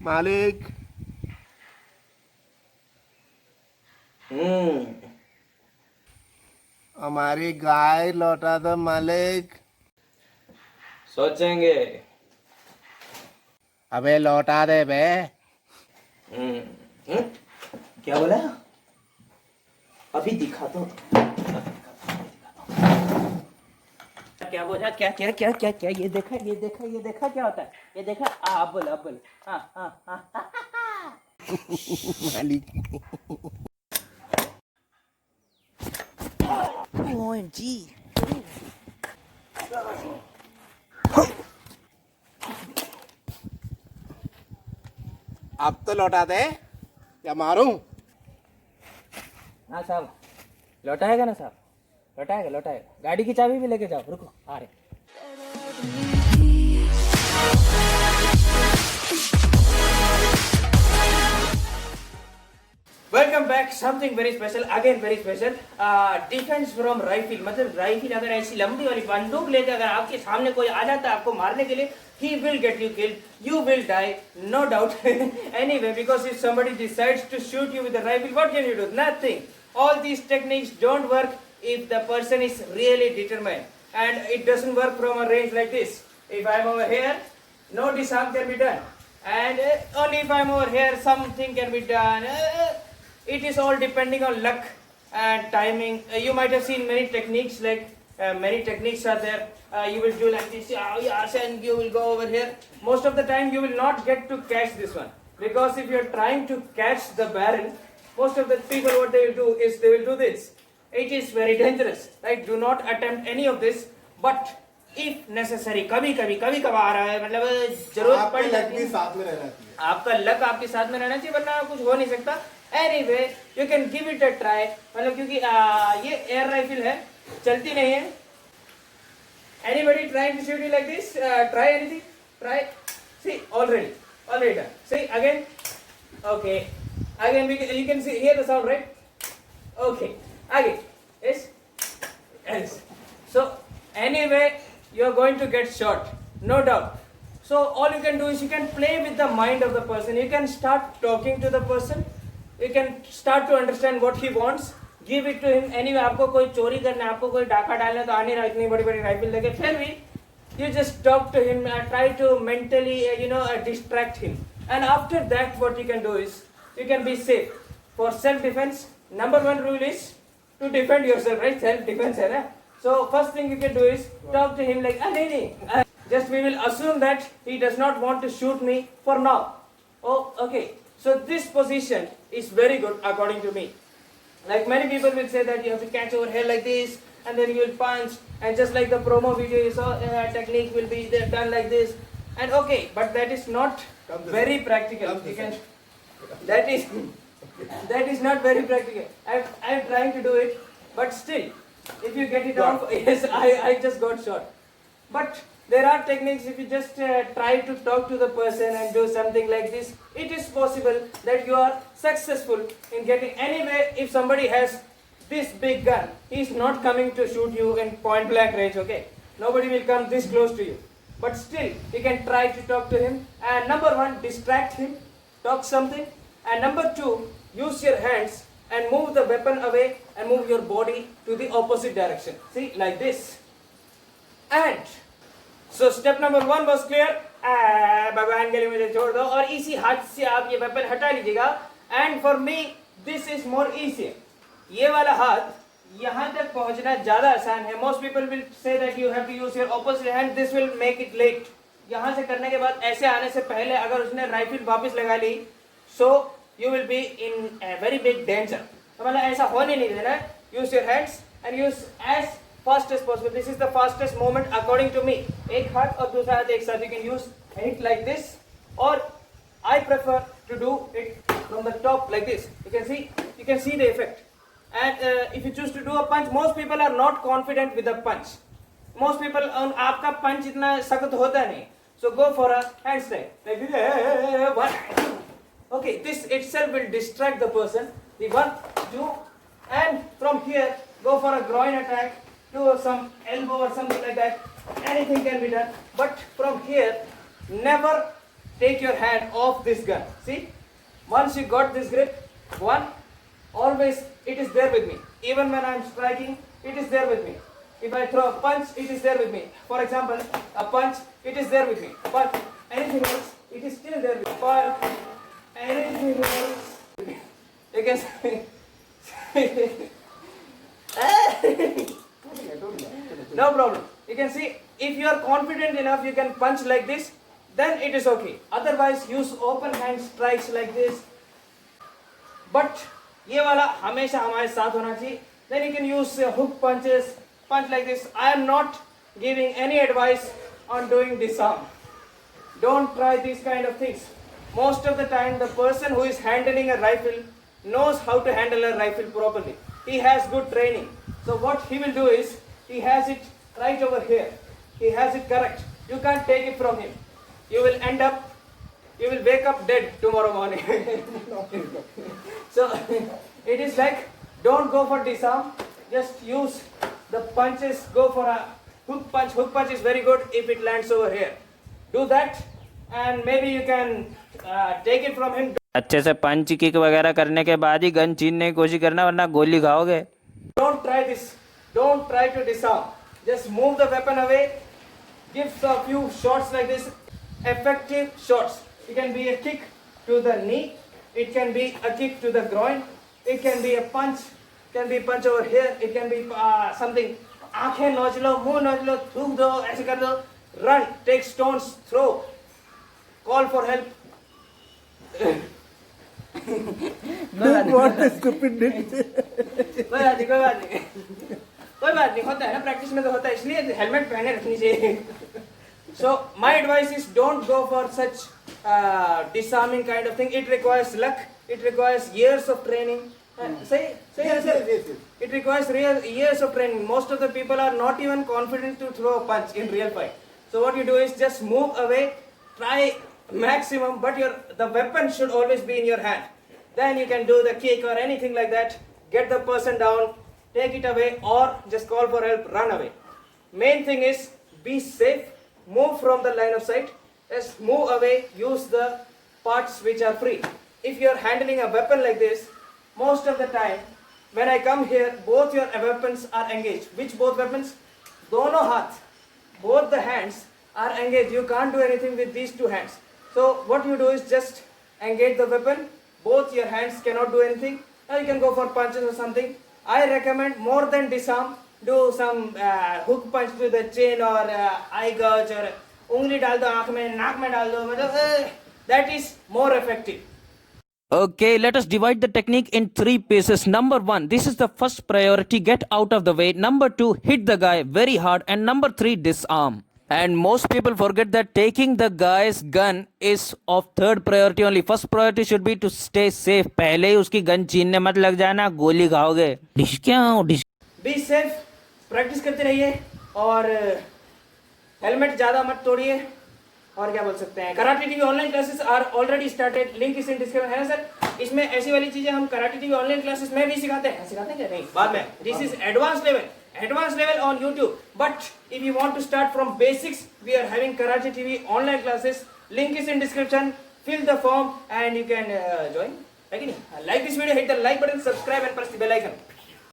मालिक। हमारी गाय लौटा दो मालिक। सोचेंगे। अबे लौटा दे बे। क्या बोला? अभी दिखा तो। क्या बोला? क्या क्या क्या क्या क्या? ये देखा ये देखा ये देखा क्या होता है? ये देखा? अब बोल अब बोल। हाँ हाँ हाँ। मालिक। OMG। अब तो लौटा दे या मारूं? हाँ साहब, लौटाएगा ना साहब? लौटाएगा लौटाएगा। गाड़ी की चाबी भी लेके जाओ। रुको आ रहे। Welcome back. Something very special, again very special. Defence from rifle. मतलब राइफल अगर ऐसी लंबी वाली बंदूक लेकर अगर आपके सामने कोई आ जाता है आपको मारने के लिए, he will get you killed, you will die, no doubt. Anyway, because if somebody decides to shoot you with a rifle, what can you do? Nothing. All these techniques don't work if the person is really determined, and it doesn't work from a range like this. If I'm over here, no disarm can be done, and only if I'm over here something can be done. It is all depending on luck and timing. You might have seen many techniques, like many techniques are there. You will do like this, yes, and you will go over here. Most of the time you will not get to catch this one, because if you are trying to catch the barrel, most of the people what they will do is they will do this. It is very dangerous, right? Do not attempt any of this. But if necessary, कभी कभार है, मतलब जरूरत पड़ जाती है, साथ में रहना चाहिए। आपका लक आपके साथ में रहना चाहिए, वरना कुछ हो नहीं सकता। Anyway, you can give it a try. मतलब क्योंकि ये एयर राइफल है, चलती नहीं है। Anybody trying to shoot you like this? Try anything? Try. See, already done. See again. Okay. Again, you can see hear the sound, right? Okay. Again. Yes. So anyway, you are going to get shot, no doubt. So all you can do is you can play with the mind of the person. You can start talking to the person. You can start to understand what he wants. Give it to him. Anyway, आपको कोई चोरी करना है, आपको कोई डाका डालना है, तो आने रहा इतनी बड़ी बड़ी राइफल लेके, फिर भी you just talk to him, try to mentally distract him, and after that what you can do is you can be safe. For self defense, number one rule is to defend yourself, right? Self defense है ना. So first thing you can do is talk to him like, नहीं, just we will assume that he does not want to shoot me for now. Oh, okay. So this position is very good according to me. Like many people will say that you have to catch over here like this, and then you will punch, and just like the promo video you saw, technique will be done like this. And okay, but that is not very practical. You can, that is not very practical. I'm trying to do it, but still, if you get it off, yes, I just got shot. But there are techniques. If you just try to talk to the person and do something like this, it is possible that you are successful in getting. Anyway, if somebody has this big gun, he is not coming to shoot you in point blank range, okay? Nobody will come this close to you. But still, you can try to talk to him. And number one, distract him, talk something. And number two, use your hands and move the weapon away and move your body to the opposite direction. See, like this. And so step number one was clear. भगवान के लिए मुझे छोड़ दो, और इसी हाथ से आप ये वेपन हटा लीजिएगा. And for me, this is more easier. ये वाला हाथ यहाँ तक पहुँचना ज़्यादा आसान है. Most people will say that you have to use your opposite hand. This will make it late. यहाँ से करने के बाद ऐसे आने से पहले अगर उसने राइफल वापस लगा ली, so you will be in a very big danger. तो मतलब ऐसा होने नहीं देना. Use your hands and use as fast as possible. This is the fastest movement according to me. एक हाथ और दूसरा हाथ एक साथ. You can use it like this, or I prefer to do it from the top like this. You can see the effect. And if you choose to do a punch, most people are not confident with a punch. Most people, आपका punch इतना सख्त होता नहीं. So go for a handstand like this. One. Okay, this itself will distract the person. The 1, 2, and from here go for a groin attack. Do some elbow or something like that. Anything can be done. But from here, never take your hand off this gun. See, once you got this grip, one, always it is there with me. Even when I am striking, it is there with me. If I throw a punch, it is there with me. For example, a punch, it is there with me. But anything else, it is still there with me. But anything else, you can say, no problem. You can see, if you are confident enough, you can punch like this, then it is okay. Otherwise, use open hand strikes like this. But ये वाला हमेशा हमारे साथ होना चाहिए. Then you can use hook punches, punch like this. I am not giving any advice on doing disarm. Don't try these kind of things. Most of the time, the person who is handling a rifle knows how to handle a rifle properly. He has good training. So what he will do is, he has it right over here. He has it correct. You can't take it from him. You will wake up dead tomorrow morning. So it is like, don't go for disarm. Just use the punches. Go for a hook punch. Hook punch is very good if it lands over here. Do that, and maybe you can take it from him. अच्छे से पंच kick वगैरह करने के बाद ही gun छीनने की कोशिश करना, वरना गोली खाओगे. Don't try this. Don't try to disarm. Just move the weapon away. Give a few shots like this. Effective shots. It can be a kick to the knee. It can be a kick to the groin. It can be a punch. It can be punch over here. It can be something. आंखें नोच लो, मुंह नोच लो, थूक दो, ऐसे कर दो. Run. Take stones. Throw. Call for help. What a stupid did. कोई बात नहीं होता है ना, प्रैक्टिस में तो होता है, इसलिए हेलमेट पहने रखनी चाहिए. So my advice is, don't go for such disarming kind of thing. It requires luck. It requires years of training. Say Yes. it requires years of training. Most of the people are not even confident to throw a punch in real fight. So what you do is just move away, try maximum, but the weapon should always be in your hand. Then you can do the kick or anything like that. Get the person down, take it away, or just call for help, run away. Main thing is, be safe, move from the line of sight, just move away, use the parts which are free. If you are handling a weapon like this, most of the time, when I come here, both your weapons are engaged. Which both weapons? Dono haath. Both the hands are engaged. You can't do anything with these two hands. So what you do is just engage the weapon. Both your hands cannot do anything. Now you can go for punches or something. I recommend, more than disarm, do some hook punch to the chin or eye gouge, or ungli dal do aankh mein, naak mein dal do. That is more effective. Okay, let us divide the technique in 3 pieces. Number 1, this is the first priority, get out of the way. Number 2, hit the guy very hard. And number 3, disarm. And most people forget that taking the guy's gun is of third priority only. First priority should be to stay safe. पहले ही उसकी gun छीनने मत लग जाना, गोली खाओगे. Dish क्या हो डिश. Be safe, प्रैक्टिस करते रहिए, और हेलमेट ज़्यादा मत तोड़िए. और क्या बोल सकते हैं, karate TV online classes are already started. Link is in description है ना सर. इसमें ऐसी वाली चीजें हम कराटे टीवी ऑनलाइन क्लासेस में भी सिखाते हैं क्या? नहीं, बाद में. This is advanced level on YouTube. But if you want to start from basics, we are having Karate TV online classes. Link is in description. Fill the form and you can join. Like this video, hit the like button, subscribe and press the bell icon.